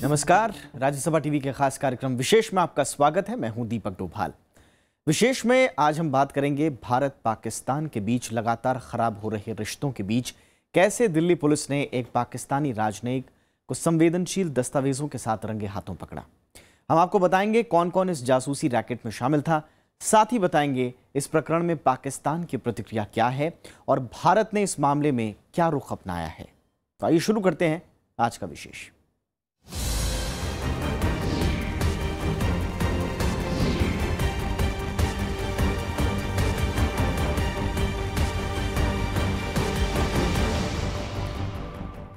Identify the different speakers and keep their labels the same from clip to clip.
Speaker 1: नमस्कार, राज्यसभा टीवी के खास कार्यक्रम विशेष में आपका स्वागत है। मैं हूं दीपक डोभाल। विशेष में आज हम बात करेंगे भारत पाकिस्तान के बीच लगातार खराब हो रहे रिश्तों के बीच कैसे दिल्ली पुलिस ने एक पाकिस्तानी राजनयिक को संवेदनशील दस्तावेजों के साथ रंगे हाथों पकड़ा। हम आपको बताएंगे कौन कौन इस जासूसी रैकेट में शामिल था, साथ ही बताएंगे इस प्रकरण में पाकिस्तान की प्रतिक्रिया क्या है और भारत ने इस मामले में क्या रुख अपनाया है। तो आइए शुरू करते हैं आज का विशेष।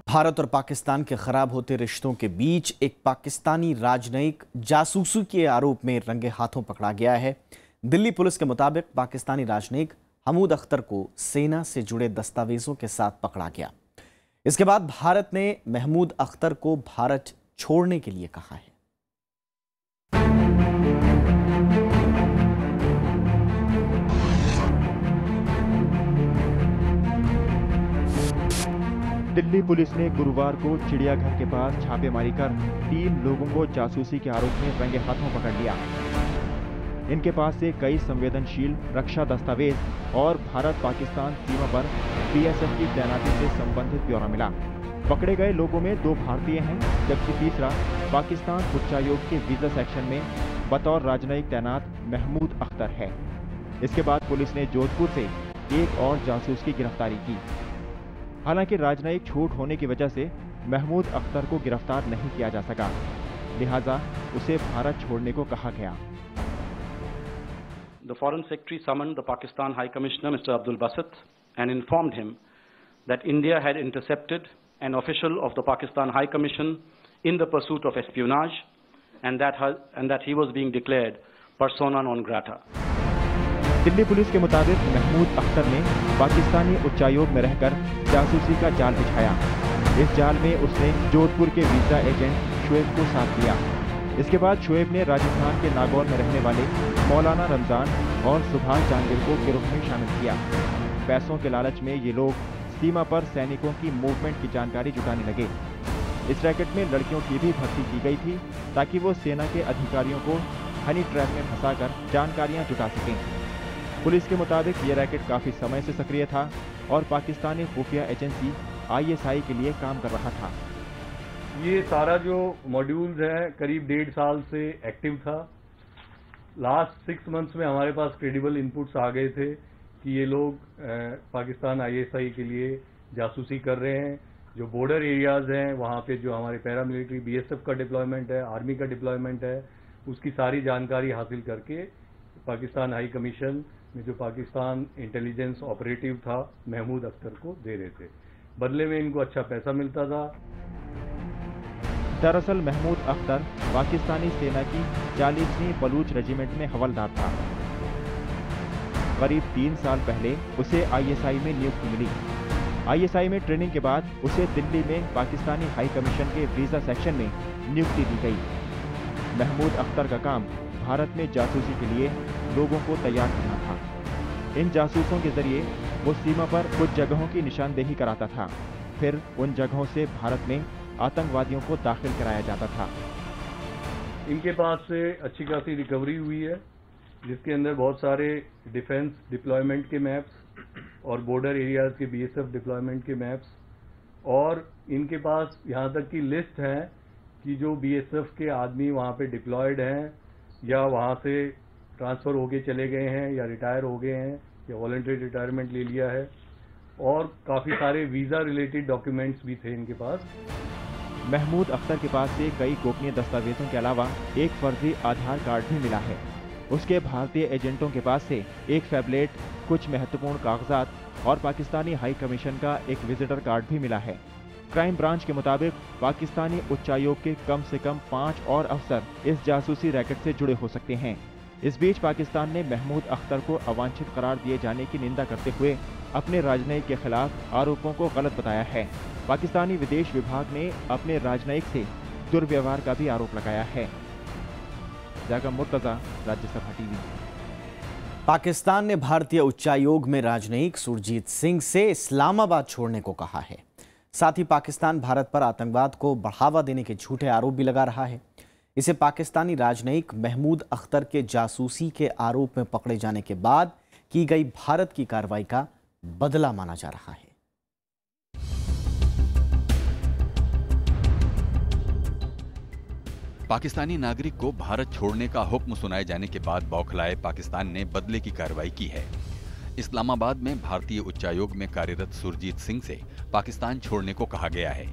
Speaker 1: भारत और पाकिस्तान के खराब होते रिश्तों के बीच एक पाकिस्तानी राजनयिक जासूसी के आरोप में रंगे हाथों पकड़ा गया है। दिल्ली पुलिस के मुताबिक पाकिस्तानी राजनयिक हमूद अख्तर को सेना से जुड़े दस्तावेजों के साथ पकड़ा गया। इसके बाद भारत ने महमूद अख्तर को भारत छोड़ने के लिए कहा है।
Speaker 2: दिल्ली पुलिस ने गुरुवार को चिड़ियाघर के पास छापेमारी कर 3 लोगों को जासूसी के आरोप में रंगे हाथों पकड़ लिया। इनके पास से कई संवेदनशील रक्षा दस्तावेज और भारत पाकिस्तान सीमा पर बीएसएफ की तैनाती से संबंधित ब्यौरा मिला। पकड़े गए लोगों में 2 भारतीय हैं, जबकि तीसरा पाकिस्तान उच्चायोग के वीजा सेक्शन में बतौर राजनयिक तैनात महमूद अख्तर है। इसके बाद पुलिस ने जोधपुर से एक और जासूस की गिरफ्तारी की। हालांकि राजनयिक छूट होने की वजह से महमूद अख्तर को गिरफ्तार नहीं किया जा सका, लिहाजा उसे भारत छोड़ने को कहा गया।
Speaker 3: The Foreign Secretary summoned the Pakistan High Commissioner, Mr. Abdul Basit, and informed him that India had intercepted an official of the Pakistan High Commission in the pursuit of espionage, and that he was being declared persona non grata.
Speaker 2: Delhi police के मुताबिक महमूद अख्तर ने पाकिस्तानी उच्चायोग में रहकर जासूसी का जाल बिछाया। इस जाल में उसने जोधपुर के वीजा एजेंट शुएब को साथ लिया। इसके बाद शुएब ने राजस्थान के नागौर में रहने वाले मौलाना रमजान और सुभाष जांगिर को गिरोह में शामिल किया। पैसों के लालच में ये लोग सीमा पर सैनिकों की मूवमेंट की जानकारी जुटाने लगे। इस रैकेट में लड़कियों की भी भर्ती की गई थी ताकि वो सेना के अधिकारियों को हनी ट्रैप में फंसाकर जानकारियां जुटा सकें। पुलिस के मुताबिक ये रैकेट काफी समय से सक्रिय था और पाकिस्तानी खुफिया एजेंसी आईएसआई के लिए काम कर रहा था।
Speaker 4: ये सारा जो मॉड्यूल्स है करीब 1.5 साल से एक्टिव था। लास्ट 6 मंथ्स में हमारे पास क्रेडिबल इनपुट्स आ गए थे कि ये लोग पाकिस्तान आईएसआई के लिए जासूसी कर रहे हैं। जो बॉर्डर एरियाज हैं वहाँ पे जो हमारे पैरामिलिट्री बीएसएफ का डिप्लॉयमेंट है, आर्मी का डिप्लॉयमेंट है, उसकी सारी जानकारी हासिल करके पाकिस्तान हाई कमीशन में जो पाकिस्तान इंटेलिजेंस ऑपरेटिव था महमूद अख्तर को दे रहे थे। बदले में इनको अच्छा पैसा मिलता था।
Speaker 2: दरअसल महमूद अख्तर पाकिस्तानी सेना की 40वीं बलूच रेजिमेंट में हवलदार था। करीब 3 साल पहले उसे आईएसआई में नियुक्ति मिली। आईएसआई में ट्रेनिंग के बाद उसे दिल्ली में पाकिस्तानी हाई कमीशन के वीजा सेक्शन में नियुक्ति दी गई। महमूद अख्तर का काम भारत में जासूसी के लिए लोगों को तैयार करना था। इन जासूसों के जरिए वो सीमा पर कुछ जगहों की निशानदेही कराता था, फिर उन जगहों से भारत में आतंकवादियों को दाखिल कराया जाता था।
Speaker 4: इनके पास से अच्छी खासी रिकवरी हुई है, जिसके अंदर बहुत सारे डिफेंस डिप्लॉयमेंट के मैप्स और बॉर्डर एरियाज के बीएसएफ डिप्लॉयमेंट के मैप्स, और इनके पास यहाँ तक की लिस्ट है कि जो बीएसएफ के आदमी वहाँ पे डिप्लॉयड हैं या वहाँ से ट्रांसफ़र होके चले गए हैं या रिटायर हो गए हैं या वॉलंटरी रिटायरमेंट ले लिया है, और काफ़ी सारे वीज़ा रिलेटेड डॉक्यूमेंट्स भी थे इनके पास।
Speaker 2: महमूद अख्तर के पास से कई गोपनीय दस्तावेजों के अलावा एक फर्जी आधार कार्ड भी मिला है। उसके भारतीय एजेंटों के पास से एक फैबलेट, कुछ महत्वपूर्ण कागजात और पाकिस्तानी हाई कमीशन का एक विजिटर कार्ड भी मिला है। क्राइम ब्रांच के मुताबिक पाकिस्तानी उच्चायोग के कम से कम 5 और अफसर इस जासूसी रैकेट से जुड़े हो सकते हैं। इस बीच पाकिस्तान ने महमूद अख्तर को अवांछित करार दिए जाने की निंदा करते हुए अपने राजनयिक के खिलाफ आरोपों को गलत बताया है। पाकिस्तानी विदेश विभाग ने अपने राजनयिक से दुर्व्यवहार का भी आरोप लगाया है। जागा मुर्तजा, राज्यसभा टीवी।
Speaker 1: पाकिस्तान ने भारतीय उच्चायोग में राजनयिक सुरजीत सिंह से इस्लामाबाद छोड़ने को कहा है। साथ ही पाकिस्तान भारत पर आतंकवाद को बढ़ावा देने के झूठे आरोप भी लगा रहा है। इसे पाकिस्तानी राजनयिक महमूद अख्तर के जासूसी के आरोप में पकड़े जाने के बाद की गई भारत की कार्रवाई का बदला माना जा रहा है।
Speaker 5: पाकिस्तानी नागरिक को भारत छोड़ने का हुक्म सुनाए जाने के बाद बौखलाए पाकिस्तान ने बदले की कार्रवाई की है। इस्लामाबाद में भारतीय उच्चायोग में कार्यरत सुरजीत सिंह से पाकिस्तान छोड़ने को कहा गया है।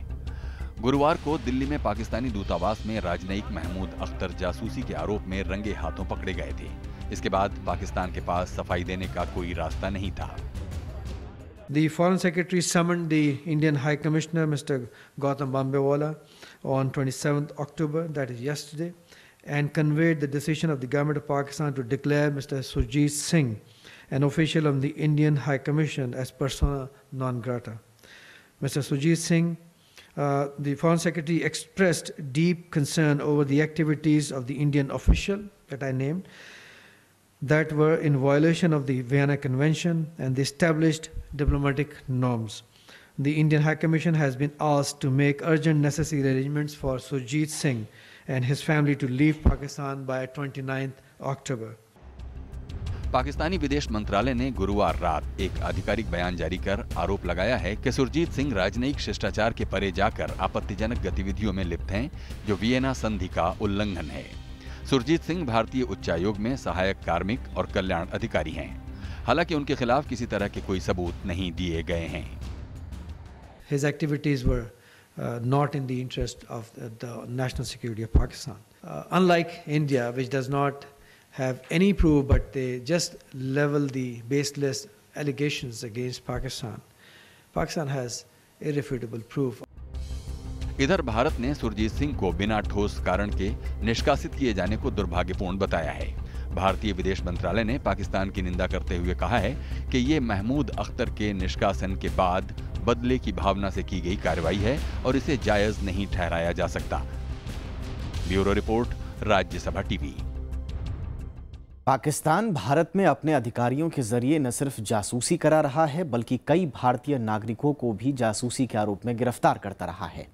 Speaker 5: गुरुवार को दिल्ली में पाकिस्तानी दूतावास में राजनयिक महमूद अख्तर जासूसी के आरोप में रंगे हाथों पकड़े गए थे। इसके बाद पाकिस्तान के पास सफाई देने का कोई रास्ता नहीं था।
Speaker 6: The Foreign Secretary summoned the Indian High Commissioner, Mr. Gautam Bambewala, on 27th October, that is yesterday, and conveyed the decision of the government of Pakistan to declare Mr. Surjit Singh an official of the Indian High Commission as persona non grata. Mr. Surjit Singh, the Foreign Secretary expressed deep concern over the activities of the Indian official that I named that were in violation of the Vienna Convention and the established diplomatic norms. The Indian High Commission has been asked to make urgent necessary arrangements for Surjit Singh and his family to leave Pakistan by 29th October.
Speaker 5: Pakistani विदेश मंत्रालय ने गुरुवार रात एक आधिकारिक बयान जारी कर आरोप लगाया है कि सुरजीत सिंह राजनयिक शिष्टाचार के परे जाकर आपत्तिजनक गतिविधियों में लिप्त हैं, जो वियना संधि का उल्लंघन है। सुरजीत सिंह भारतीय उच्चायोग में सहायक कार्मिक और कल्याण अधिकारी हैं। हालांकि उनके खिलाफ किसी तरह के कोई सबूत नहीं दिए गए हैं।
Speaker 6: His activities were not in the interest of the national security of Pakistan. Unlike India, which does not have any proof, but they just level the baseless allegations against Pakistan. Pakistan has irrefutable proof.
Speaker 5: इधर भारत ने सुरजीत सिंह को बिना ठोस कारण के निष्कासित किए जाने को दुर्भाग्यपूर्ण बताया है। भारतीय विदेश मंत्रालय ने पाकिस्तान की निंदा करते हुए कहा है कि ये महमूद अख्तर के निष्कासन के बाद बदले की भावना से की गई कार्रवाई है और इसे जायज नहीं ठहराया जा सकता। Bureau report, Rajya Sabha TV.
Speaker 1: Pakistan Bharat में अपने अधिकारियों के जरिए न सिर्फ जासूसी करा रहा है, बल्कि कई भारतीय नागरिकों को भी जासूसी के आरोप में गिरफ्तार करता रहा है।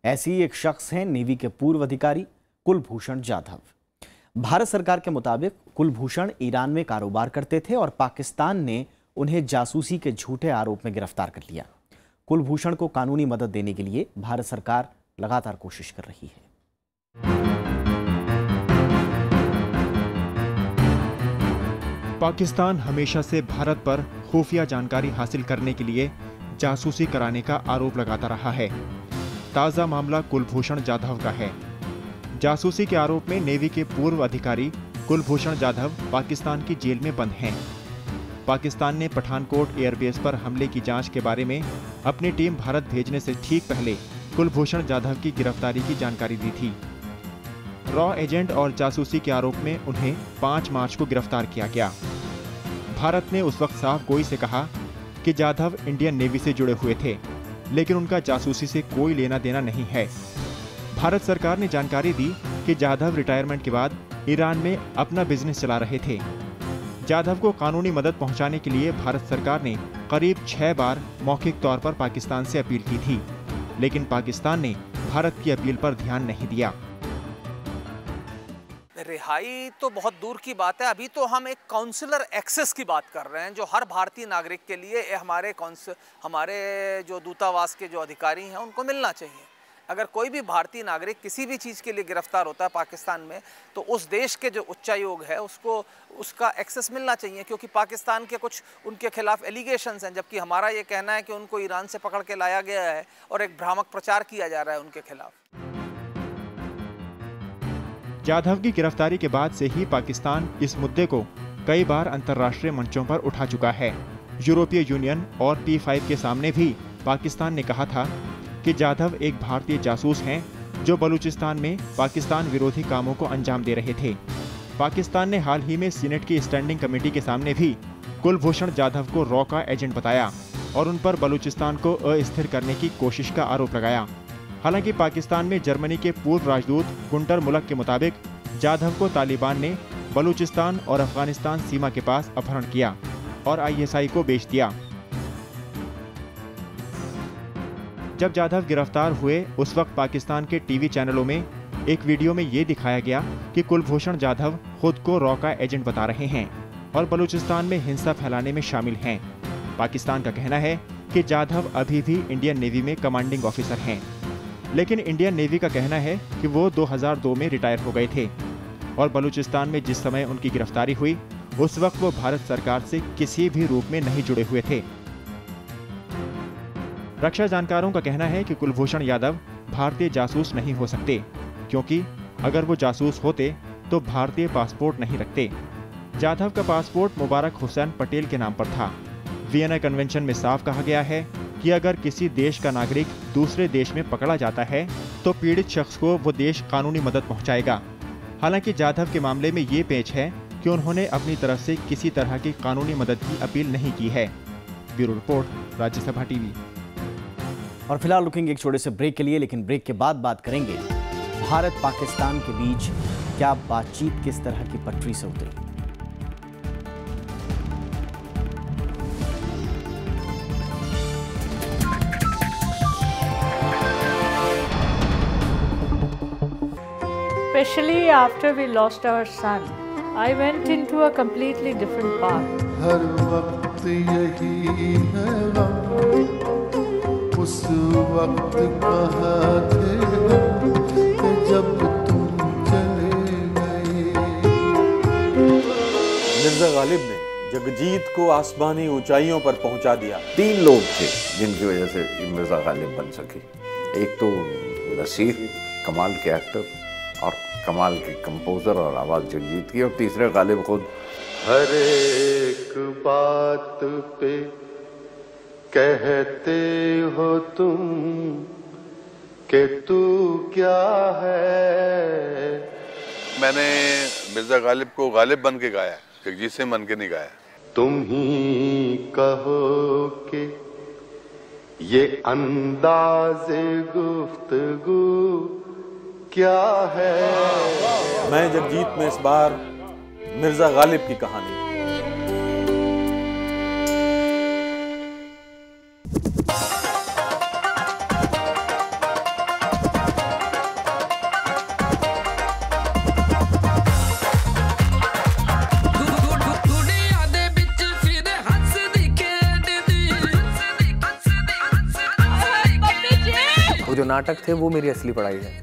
Speaker 1: ऐसी एक शख्स हैं नेवी के पूर्व अधिकारी कुलभूषण जाधव। भारत सरकार के मुताबिक कुलभूषण ईरान में कारोबार करते थे और पाकिस्तान ने उन्हें जासूसी के झूठे आरोप में गिरफ्तार कर लिया। कुलभूषण को कानूनी मदद देने के लिए भारत सरकार लगातार कोशिश कर रही है।
Speaker 2: पाकिस्तान हमेशा से भारत पर खुफिया जानकारी हासिल करने के लिए जासूसी कराने का आरोप लगाता रहा है। ताज़ा मामला कुलभूषण जाधव का है। जासूसी के आरोप में नेवी के पूर्व अधिकारी कुलभूषण जाधव पाकिस्तान की जेल में बंद हैं। पाकिस्तान ने पठानकोट एयरबेस पर हमले की जांच के बारे में अपनी टीम भारत भेजने से ठीक पहले कुलभूषण जाधव की गिरफ्तारी की जानकारी दी थी। रॉ एजेंट और जासूसी के आरोप में उन्हें 5 मार्च को गिरफ्तार किया गया। भारत ने उस वक्त साफ गोई से कहा कि जाधव इंडियन नेवी से जुड़े हुए थे, लेकिन उनका जासूसी से कोई लेना देना नहीं है। भारत सरकार ने जानकारी दी कि जाधव रिटायरमेंट के बाद ईरान में अपना बिजनेस चला रहे थे। जाधव को कानूनी मदद पहुंचाने के लिए भारत सरकार ने करीब 6 बार मौखिक तौर पर पाकिस्तान से अपील की थी, लेकिन पाकिस्तान ने भारत की अपील पर ध्यान नहीं दिया।
Speaker 7: रिहाई तो बहुत दूर की बात है। अभी तो हम एक काउंसलर एक्सेस की बात कर रहे हैं, जो हर भारतीय नागरिक के लिए हमारे जो दूतावास के जो अधिकारी हैं उनको मिलना चाहिए। अगर कोई भी भारतीय नागरिक किसी भी चीज़ के लिए गिरफ्तार होता है पाकिस्तान में, तो उस देश के जो उच्चायोग है उसको उसका एक्सेस मिलना चाहिए, क्योंकि पाकिस्तान के कुछ उनके खिलाफ एलिगेशंस हैं, जबकि हमारा ये कहना है कि उनको ईरान से पकड़ के लाया गया है और एक भ्रामक प्रचार किया जा रहा है उनके खिलाफ।
Speaker 2: जाधव की गिरफ्तारी के बाद से ही पाकिस्तान इस मुद्दे को कई बार अंतर्राष्ट्रीय मंचों पर उठा चुका है। यूरोपीय यूनियन और P5 के सामने भी पाकिस्तान ने कहा था कि जाधव एक भारतीय जासूस हैं जो बलूचिस्तान में पाकिस्तान विरोधी कामों को अंजाम दे रहे थे। पाकिस्तान ने हाल ही में सीनेट की स्टैंडिंग कमेटी के सामने भी कुलभूषण जाधव को रॉ का एजेंट बताया और उन पर बलूचिस्तान को अस्थिर करने की कोशिश का आरोप लगाया। हालांकि पाकिस्तान में जर्मनी के पूर्व राजदूत गुंटर मुलक के मुताबिक जाधव को तालिबान ने बलूचिस्तान और अफगानिस्तान सीमा के पास अपहरण किया और ISI को बेच दिया। जब जाधव गिरफ्तार हुए उस वक्त पाकिस्तान के टीवी चैनलों में एक वीडियो में ये दिखाया गया कि कुलभूषण जाधव खुद को रॉ का एजेंट बता रहे हैं और बलूचिस्तान में हिंसा फैलाने में शामिल हैं। पाकिस्तान का कहना है कि जाधव अभी भी इंडियन नेवी में कमांडिंग ऑफिसर हैं, लेकिन इंडियन नेवी का कहना है कि वो 2002 में रिटायर हो गए थे और बलूचिस्तान में जिस समय उनकी गिरफ्तारी हुई उस वक्त वो भारत सरकार से किसी भी रूप में नहीं जुड़े हुए थे। रक्षा जानकारों का कहना है कि कुलभूषण यादव भारतीय जासूस नहीं हो सकते, क्योंकि अगर वो जासूस होते तो भारतीय पासपोर्ट नहीं रखते। जाधव का पासपोर्ट मुबारक हुसैन पटेल के नाम पर था। वियना कन्वेंशन में साफ कहा गया है कि अगर किसी देश का नागरिक दूसरे देश में पकड़ा जाता है तो पीड़ित शख्स को वो देश कानूनी मदद पहुंचाएगा। हालांकि जाधव के मामले में ये पेच है कि उन्होंने अपनी तरफ से किसी तरह की कानूनी मदद की अपील नहीं की है। Bureau report, Rajya Sabha TV.
Speaker 1: और फिलहाल रुकेंगे एक छोटे से ब्रेक के लिए, लेकिन ब्रेक के बाद बात करेंगे भारत पाकिस्तान के बीच क्या बातचीत किस तरह की पटरी से उतरी।
Speaker 8: Especially after we lost our son, I went into a completely different path.
Speaker 9: हर वक्त यही है गम, उस वक्त कहाँ थे हम जब तुम चले गए।
Speaker 10: मिर्जा गालिब ने जगजीत को आसमानी ऊंचाइयों पर पहुंचा दिया।
Speaker 11: 3 लोग थे जिनकी वजह से मिर्जा गालिब बन सके। एक तो नसीर, कमाल के एक्टर और कमाल के कंपोजर और आवाज जगजीत की, और तीसरे गालिब खुद।
Speaker 9: हर एक बात पे कहते हो तुम कि तू क्या है।
Speaker 12: मैंने मिर्जा गालिब को गालिब बन के गाया, जगजीत सिंह बन के नहीं गाया।
Speaker 9: तुम ही कहो कि ये अंदाज़े गुफ्तगू क्या है।
Speaker 10: मैं जगजीत में इस बार मिर्जा गालिब की कहानी।
Speaker 13: वो जो नाटक थे वो मेरी असली पढ़ाई है।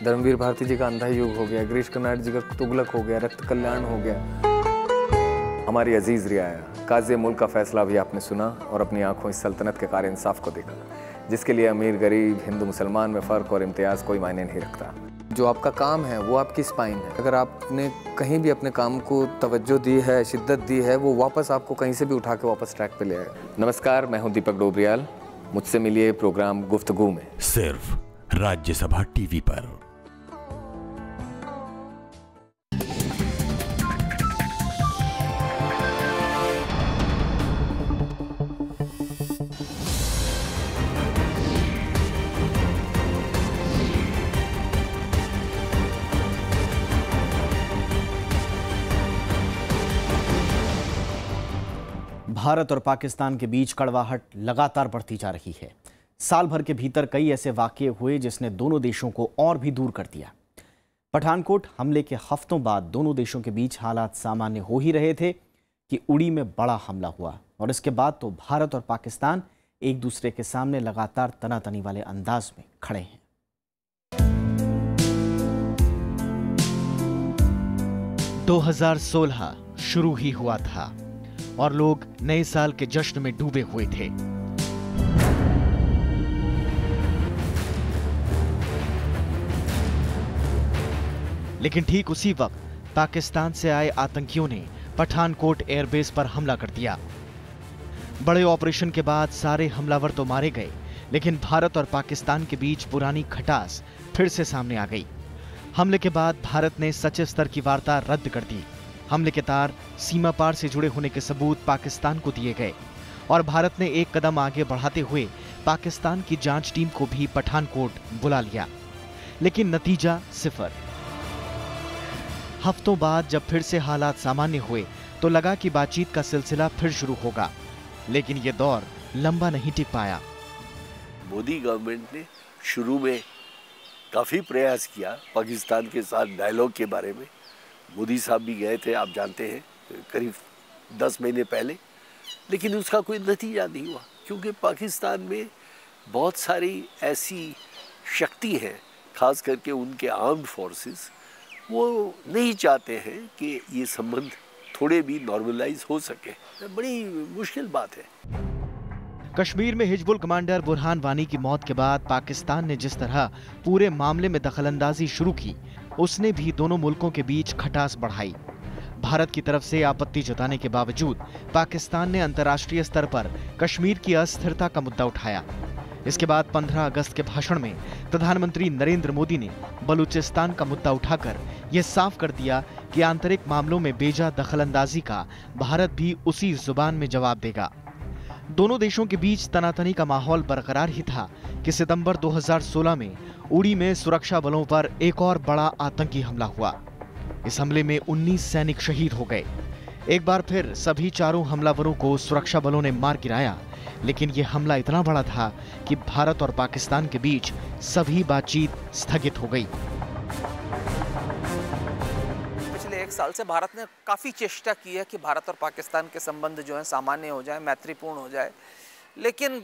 Speaker 13: धर्मवीर भारती जी का अंधा युग हो गया, गिरीश कर्नाड जी का तुगलक हो गया, रक्त कल्याण हो गया। हमारी अजीज रियाया काज़ी मुल्क का फैसला भी आपने सुना और अपनी आंखों इस सल्तनत के कार्य इंसाफ को देखा, जिसके लिए अमीर गरीब हिंदू मुसलमान में फ़र्क और इम्तियाज़ कोई मायने नहीं रखता। जो आपका काम है वो आपकी स्पाइन है। अगर आपने कहीं भी अपने काम को तवज्जो दी है, शिद्दत दी है, वो वापस आपको कहीं से भी उठा के वापस ट्रैक पे ले आएगा। नमस्कार, मैं हूँ दीपक डोबरियाल। मुझसे मिलिए प्रोग्राम गुफ्तगू में,
Speaker 14: सिर्फ राज्यसभा टीवी पर।
Speaker 1: भारत और पाकिस्तान के बीच कड़वाहट लगातार बढ़ती जा रही है। साल भर के भीतर कई ऐसे वाक़ये हुए जिसने दोनों देशों को और भी दूर कर दिया। पठानकोट हमले के हफ्तों बाद दोनों देशों के बीच हालात सामान्य हो ही रहे थे कि उड़ी में बड़ा हमला हुआ, और इसके बाद तो भारत और पाकिस्तान एक दूसरे के सामने लगातार तनातनी वाले अंदाज में खड़े हैं। – 2016 शुरू ही हुआ था और लोग नए साल के जश्न में डूबे हुए थे। लेकिन ठीक उसी वक्त पाकिस्तान से आए आतंकियों ने पठानकोट एयरबेस पर हमला कर दिया। बड़े ऑपरेशन के बाद सारे हमलावर तो मारे गए, लेकिन भारत और पाकिस्तान के बीच पुरानी खटास फिर से सामने आ गई। हमले के बाद भारत ने सच्चे स्तर की वार्ता रद्द कर दी। हमले के तार सीमा पार से जुड़े होने के सबूत पाकिस्तान को दिए गए और भारत ने एक कदम आगे बढ़ाते हुए पाकिस्तान की जांच टीम को भी पठानकोट बुला लिया, लेकिन नतीजा सिफर। हफ्तों बाद जब फिर से हालात सामान्य हुए तो लगा कि बातचीत का सिलसिला फिर शुरू होगा, लेकिन यह दौर लंबा नहीं टिक पाया।
Speaker 15: मोदी गवर्नमेंट ने शुरू में काफ़ी प्रयास किया पाकिस्तान के साथ डायलॉग के बारे में। मोदी साहब भी गए थे, आप जानते हैं, करीब 10 महीने पहले, लेकिन उसका कोई नतीजा नहीं हुआ, क्योंकि पाकिस्तान में बहुत सारी ऐसी शक्ति है, खास करके उनके आर्म्ड फोर्सेस, वो नहीं चाहते हैं कि ये संबंध थोड़े भी नॉर्मलाइज हो सके। बड़ी मुश्किल बात है।
Speaker 1: कश्मीर में हिजबुल कमांडर बुरहान वानी की मौत के बाद पाकिस्तान ने जिस तरह पूरे मामले में दखलंदाजी शुरू की, उसने भी दोनों मुल्कों के बीच खटास बढ़ाई। भारत की तरफ से आपत्ति जताने के बावजूद पाकिस्तान ने अंतर्राष्ट्रीय स्तर पर कश्मीर की अस्थिरता का मुद्दा उठाया। इसके बाद 15 अगस्त के भाषण में प्रधानमंत्री नरेंद्र मोदी ने बलूचिस्तान का मुद्दा उठाकर यह साफ कर दिया कि आंतरिक मामलों में बेजा दखलंदाजी का भारत भी उसी जुबान में जवाब देगा। दोनों देशों के बीच तनातनी का माहौल बरकरार ही था कि सितंबर 2016 में उड़ी में सुरक्षा बलों पर एक और बड़ा आतंकी हमला हुआ। इस हमले में 19 सैनिक शहीद हो गए। एक बार फिर सभी चारों हमलावरों को सुरक्षा बलों ने मार गिराया, लेकिन यह हमला इतना बड़ा था कि भारत और पाकिस्तान के बीच सभी बातचीत स्थगित हो गई।
Speaker 7: पिछले 1 साल से भारत ने काफ़ी चेष्टा की है कि भारत और पाकिस्तान के संबंध जो है सामान्य हो जाए, मैत्रीपूर्ण हो जाए, लेकिन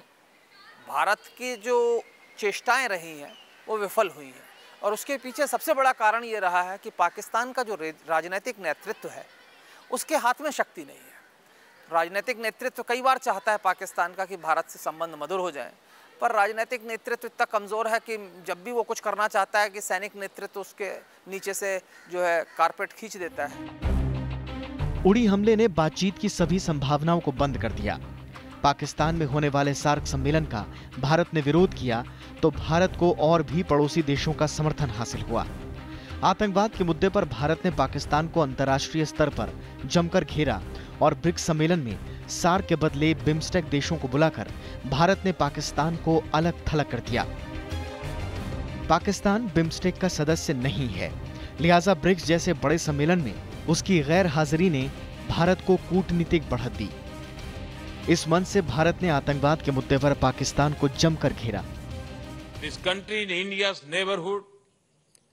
Speaker 7: भारत की जो चेष्टाएं रही हैं वो विफल हुई हैं। और उसके पीछे सबसे बड़ा कारण ये रहा है कि पाकिस्तान का जो राजनीतिक नेतृत्व है उसके हाथ में शक्ति नहीं है। राजनीतिक नेतृत्व कई बार चाहता है पाकिस्तान का कि भारत से संबंध मधुर हो जाएं, पर राजनीतिक नेतृत्व इतना कमज़ोर है कि जब भी वो कुछ करना चाहता है कि सैनिक नेतृत्व उसके नीचे से जो है कारपेट खींच देता है।
Speaker 1: उड़ी हमले ने बातचीत की सभी संभावनाओं को बंद कर दिया। पाकिस्तान में होने वाले सार्क सम्मेलन का भारत ने विरोध किया तो भारत को और भी पड़ोसी देशों का समर्थन हासिल हुआ। आतंकवाद के मुद्दे पर भारत ने पाकिस्तान को अंतर्राष्ट्रीय स्तर पर जमकर घेरा और ब्रिक्स सम्मेलन में सार्क के बदले बिम्स्टेक देशों को बुलाकर भारत ने पाकिस्तान को अलग थलग कर दिया। पाकिस्तान बिम्स्टेक का सदस्य नहीं है, लिहाजा ब्रिक्स जैसे बड़े सम्मेलन में उसकी गैर हाजिरी ने भारत को कूटनीतिक बढ़त दी। इस मंच से भारत ने आतंकवाद के मुद्दे पर पाकिस्तान को जमकर घेरा।
Speaker 16: This country in India's neighborhood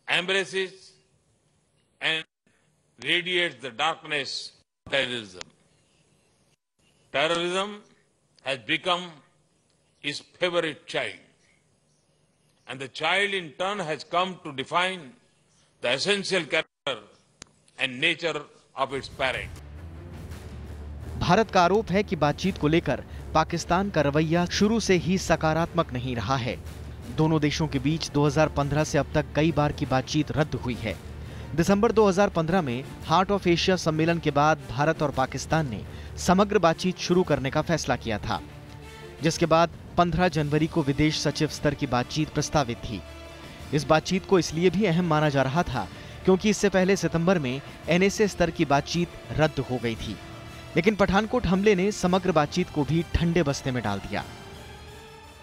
Speaker 16: embraces and radiates the darkness of terrorism. Terrorism has become his favorite child, and the child in turn has come to define the essential character and nature of its parent.
Speaker 1: Bharat का आरोप है कि बातचीत को लेकर पाकिस्तान का रवैया शुरू से ही सकारात्मक नहीं रहा है। दोनों देशों के बीच 2015 से अब तक कई बार की बातचीत रद्द हुई है। दिसंबर 2015 में हार्ट ऑफ एशिया सम्मेलन के बाद भारत और पाकिस्तान ने समग्र बातचीत शुरू करने का फैसला किया था, जिसके बाद 15 जनवरी को विदेश सचिव स्तर की बातचीत प्रस्तावित थी। इस बातचीत को इसलिए भी अहम माना जा रहा था क्योंकि इससे पहले सितंबर में एनएसए स्तर की बातचीत रद्द हो गई थी, लेकिन पठानकोट हमले ने समग्र बातचीत को भी ठंडे बस्ते में डाल दिया।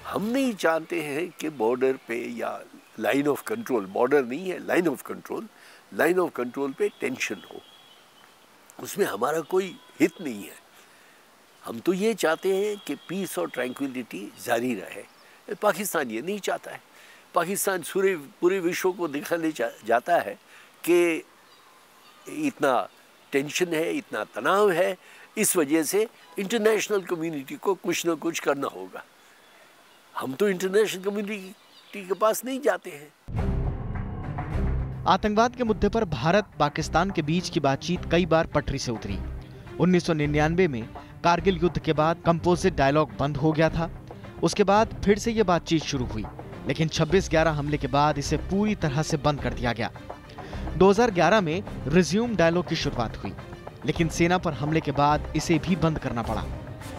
Speaker 15: हम नहीं जानते हैं कि बॉर्डर पे या लाइन ऑफ कंट्रोल, बॉर्डर नहीं है, लाइन ऑफ कंट्रोल पे टेंशन हो, उसमें हमारा कोई हित नहीं है। हम तो ये चाहते हैं कि पीस और ट्रैंक्विलिटी जारी रहे। पाकिस्तान ये नहीं चाहता है। पाकिस्तान पूरे विश्व को दिखाने जाता है कि इतना टेंशन है, इतना तनाव है, इस वजह से इंटरनेशनल कम्युनिटी को कुछ ना कुछ करना होगा। हम तो इंटरनेशनल कम्युनिटी के पास नहीं जाते हैं।
Speaker 1: आतंकवाद के मुद्दे पर भारत पाकिस्तान के बीच की बातचीत कई बार पटरी से उतरी। 1999 में कारगिल युद्ध के बाद कंपोजिट डायलॉग बंद हो गया था। उसके बाद फिर से ये बातचीत शुरू हुई, लेकिन 26/11 हमले के बाद इसे पूरी तरह से बंद कर दिया गया। 2011 में रिज्यूम डायलॉग की शुरुआत हुई, लेकिन सेना पर हमले के बाद इसे भी बंद करना पड़ा।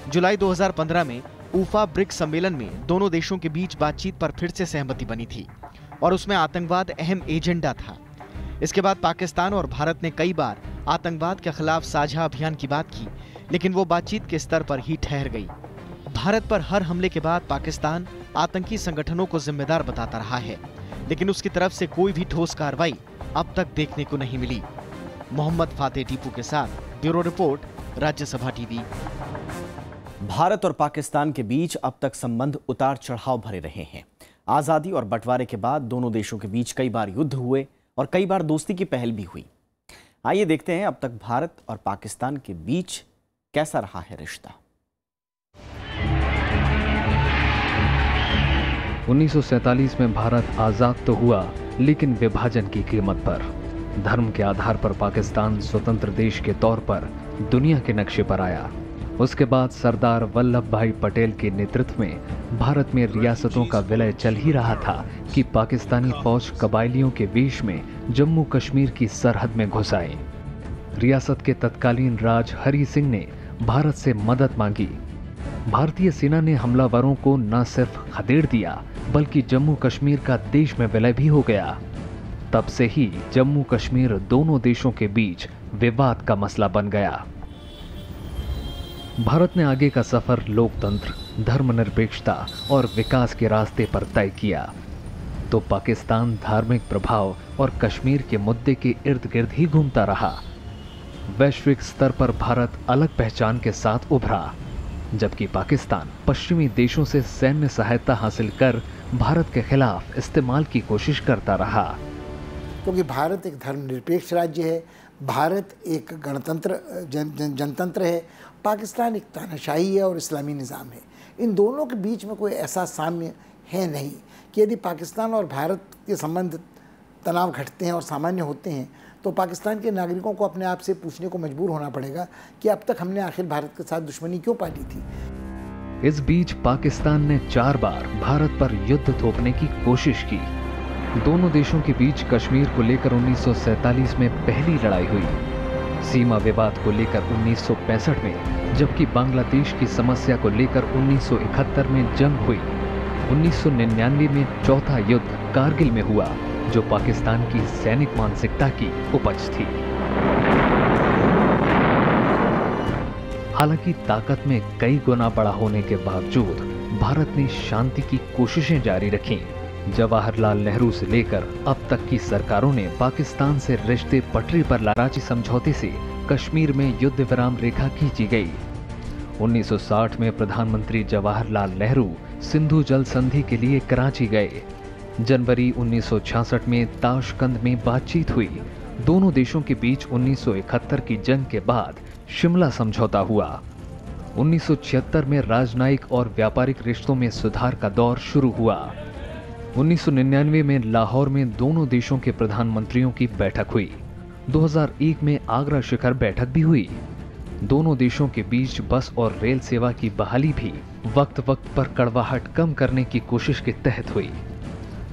Speaker 1: जुलाई 2015 में ऊफा ब्रिक्स सम्मेलन में दोनों देशों के बीच बातचीत पर फिर से सहमति बनी थी और उसमें आतंकवाद अहम एजेंडा था। इसके बाद पाकिस्तान और भारत ने कई बार आतंकवाद के खिलाफ साझा अभियान की बात की, लेकिन वो बातचीत के स्तर पर ही ठहर गई। भारत पर हर हमले के बाद पाकिस्तान आतंकी संगठनों को जिम्मेदार बताता रहा है, लेकिन उसकी तरफ से कोई भी ठोस कार्रवाई अब तक देखने को नहीं मिली। मोहम्मद फातेह टीपू के साथ bureau report, Rajya Sabha TV. Bharat और पाकिस्तान के बीच अब तक संबंध उतार चढ़ाव भरे रहे हैं। आज़ादी और बंटवारे के बाद दोनों देशों के बीच कई बार युद्ध हुए और कई बार दोस्ती की पहल भी हुई। आइए देखते हैं अब तक भारत और पाकिस्तान के बीच कैसा रहा है रिश्ता।
Speaker 17: 1947 में भारत आज़ाद तो हुआ, लेकिन विभाजन की कीमत पर। धर्म के आधार पर पाकिस्तान स्वतंत्र देश के तौर पर दुनिया के नक्शे पर आया। उसके बाद सरदार वल्लभ भाई पटेल के नेतृत्व में भारत में रियासतों का विलय चल ही रहा था कि पाकिस्तानी फौज कबायलियों के वेश में जम्मू कश्मीर की सरहद में घुस आई। रियासत के तत्कालीन राज हरि सिंह ने भारत से मदद मांगी। भारतीय सेना ने हमलावरों को न सिर्फ खदेड़ दिया, बल्कि जम्मू कश्मीर का देश में विलय भी हो गया। तब से ही जम्मू कश्मीर दोनों देशों के बीच विवाद का मसला बन गया। भारत ने आगे का सफर लोकतंत्र, धर्मनिरपेक्षता और विकास के रास्ते पर तय किया, तो पाकिस्तान धार्मिक प्रभाव और कश्मीर के मुद्दे के इर्द गिर्द ही घूमता रहा। वैश्विक स्तर पर भारत अलग पहचान के साथ उभरा, जबकि पाकिस्तान पश्चिमी देशों से सैन्य सहायता हासिल कर भारत के खिलाफ इस्तेमाल की कोशिश करता रहा।
Speaker 18: क्योंकि भारत एक धर्मनिरपेक्ष राज्य है, भारत एक गणतंत्र जनतंत्र है, पाकिस्तान एक तानाशाही है और इस्लामी निज़ाम है। इन दोनों के बीच में कोई ऐसा साम्य है नहीं कि यदि पाकिस्तान और भारत के संबंध तनाव घटते हैं और सामान्य होते हैं तो पाकिस्तान के नागरिकों को अपने आप से पूछने को मजबूर होना पड़ेगा कि अब तक हमने आखिर भारत के साथ दुश्मनी क्यों पाली थी।
Speaker 17: इस बीच पाकिस्तान ने 4 बार भारत पर युद्ध थोपने की कोशिश की। दोनों देशों के बीच कश्मीर को लेकर 1947 में पहली लड़ाई हुई, सीमा विवाद को लेकर 1965 में, जबकि बांग्लादेश की समस्या को लेकर 1971 में जंग हुई। 1999 में चौथा युद्ध कारगिल में हुआ, जो पाकिस्तान की सैनिक मानसिकता की उपज थी। हालांकि ताकत में कई गुना बड़ा होने के बावजूद भारत ने शांति की कोशिशें जारी रखीं। जवाहरलाल नेहरू से लेकर अब तक की सरकारों ने पाकिस्तान से रिश्ते पटरी पर ला। कराची समझौते से कश्मीर में युद्ध विराम रेखा खींची गई। 1960 में प्रधानमंत्री जवाहरलाल नेहरू सिंधु जल संधि के लिए कराची गए। जनवरी 1966 में ताशकंद में बातचीत हुई। दोनों देशों के बीच 1971 की जंग के बाद शिमला समझौता हुआ। 1976 में राजनयिक और व्यापारिक रिश्तों में सुधार का दौर शुरू हुआ। 1999 में लाहौर में दोनों देशों के प्रधानमंत्रियों की बैठक हुई। 2001 में आगरा शिखर बैठक भी हुई। दोनों देशों के बीच बस और रेल सेवा की बहाली भी वक्त वक्त पर कड़वाहट कम करने की कोशिश के तहत हुई।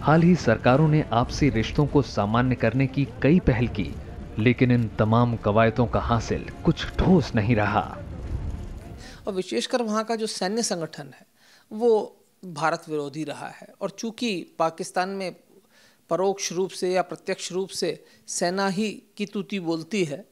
Speaker 17: हाल ही सरकारों ने आपसी रिश्तों को सामान्य करने की कई पहल की, लेकिन इन तमाम कवायदों का हासिल कुछ ठोस नहीं रहा।
Speaker 7: और विशेषकर वहाँ का जो सैन्य संगठन है वो भारत विरोधी रहा है, और चूंकि पाकिस्तान में परोक्ष रूप से या प्रत्यक्ष रूप से सेना ही की तूती बोलती है,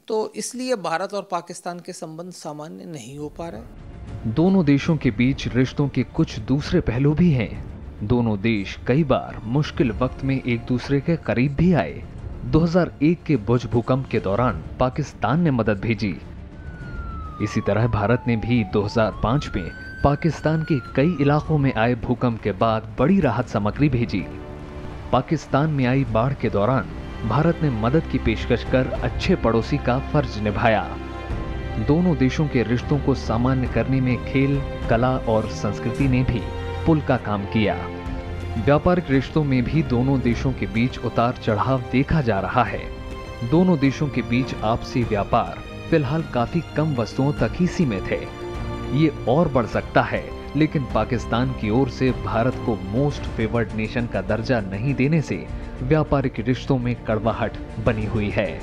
Speaker 7: तो इसलिए भारत और पाकिस्तान के संबंध सामान्य नहीं हो पा रहे।
Speaker 17: दोनों देशों के बीच रिश्तों के कुछ दूसरे पहलू भी हैं। दोनों देश कई बार मुश्किल वक्त में एक दूसरे के करीब भी आए। 2001 के भुज भूकंप के दौरान पाकिस्तान ने मदद भेजी। इसी तरह भारत ने भी 2005 में पाकिस्तान के कई इलाकों में आए भूकंप के बाद बड़ी राहत सामग्री भेजी। पाकिस्तान में आई बाढ़ के दौरान भारत ने मदद की पेशकश कर अच्छे पड़ोसी का फर्ज निभाया। दोनों देशों के रिश्तों को सामान्य करने में खेल, कला और संस्कृति ने भी पुल का काम किया। व्यापारिक रिश्तों में भी दोनों देशों के बीच उतार चढ़ाव देखा जा रहा है। दोनों देशों के बीच आपसी व्यापार फिलहाल काफी कम वस्तुओं तक ही सीमित है। ये और बढ़ सकता है, लेकिन पाकिस्तान की ओर से भारत को मोस्ट फेवर्ड नेशन का दर्जा नहीं देने से व्यापारिक रिश्तों में कड़वाहट बनी हुई है।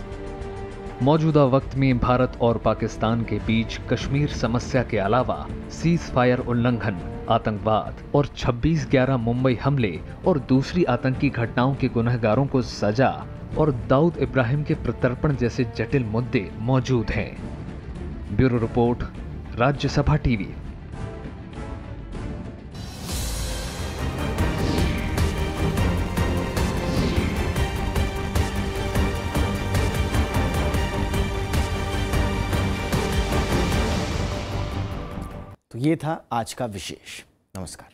Speaker 17: मौजूदा वक्त में भारत और पाकिस्तान के बीच कश्मीर समस्या के अलावा सीज फायर उल्लंघन, आतंकवाद और 26/11 मुंबई हमले और दूसरी आतंकी घटनाओं के गुनहगारों को सजा और दाऊद इब्राहिम के प्रत्यर्पण जैसे जटिल मुद्दे मौजूद हैं। Bureau report, Rajya Sabha TV.
Speaker 1: ये था आज का विशेष। नमस्कार।